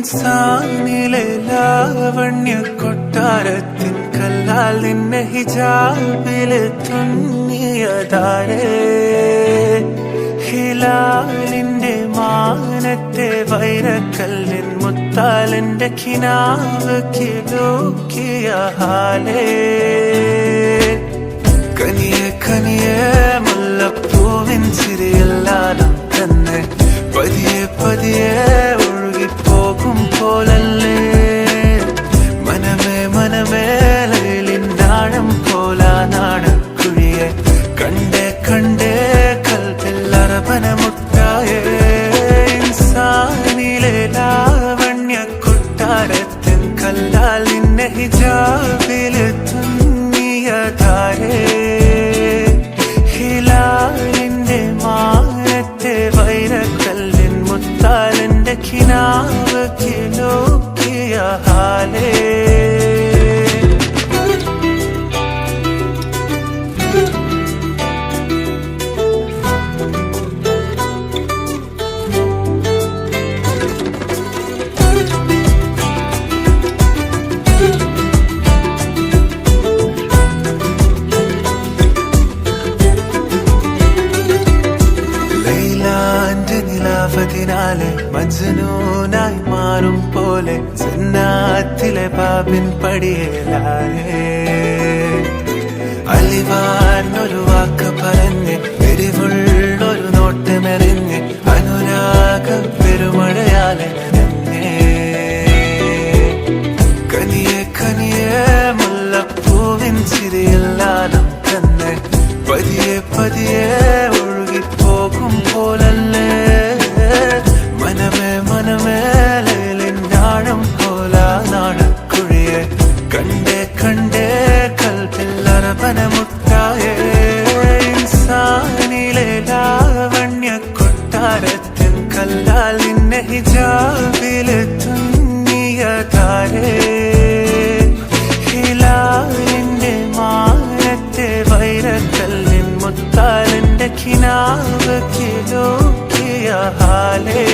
ഇൻസാനിലെ ലാവണ്യ കൊട്ടാരത്തിൻ കല്ലാൽ നിന്നെ ഹിജാബില് തുന്നിയതാരേ ഹിലാലിന്റെ മാനത്തെ വൈരക്കല്ലിൻ മുത്താലിന്റെ കിനാവ് കിലൂക്കിയ ഹാലേ കനിയെ കനിയെ മുല്ലപ്പൂവിൻ ചിരിയെല്ലാരും തന്നെ പതിയെ പതിയെ ഒഴുകിപ്പോകും പോലല്ലേ മനമേ മനമേ ലൈലിനാഴം പോലാനാണ് കുഴിയെ കണ്ടേ കണ്ടേ കൽപ്പില്ലറബന മുട്ടായേ ഇൻസാനിലെ ലാവണ്യ കൊട്ടാരത്തിൻ കല്ലാൽ നിന്നെ ഹിജാബില് തുന്നിയതാരേ ഹിലാലിന്റെ മാനത്തെ വൈരക്കല്ലിൻ മുത്താലിന്റെ കിനാവ് കിലൂക്കിയ ഹാലേ നിലാവതിനാലെ മജ്നൂനായി മാറും പോലെ ജന്നാത്തിലെ ബാബിൻ പടിയേലായേ അലിവാർന്നൊരു വാക്ക് പറഞ്ഞ് എരിവുള്ളൊരു നോട്ടമെറിഞ്ഞ് അനുരാഗ പെരുമഴയാലെ നനഞ്ഞേ കനിയെ കനിയെ മുല്ലപ്പൂവിൻ ചിരിയെല്ലാരും തന്നെ പതിയെ പതിയെ ഒഴുകിപ്പോകും പോലല്ലേ മനമേ മനമേ ലൈലിനാഴം പോലാനാണ് കുഴിയെ കണ്ടേ കണ്ടേ കൽപ്പില്ലറബന മുട്ടായേ ഇൻസാനിലെ ലാവണ്യ കൊട്ടാരത്തിൻ കല്ലാൽ നിന്നെ ഹിജാബില് തുന്നിയതാരേ ഹിലാലിന്റെ മാനത്തെ വൈരക്കല്ലിൻ മുത്താലിന്റെ കിനാവ് കിലൂക്കിയ ഹാലേ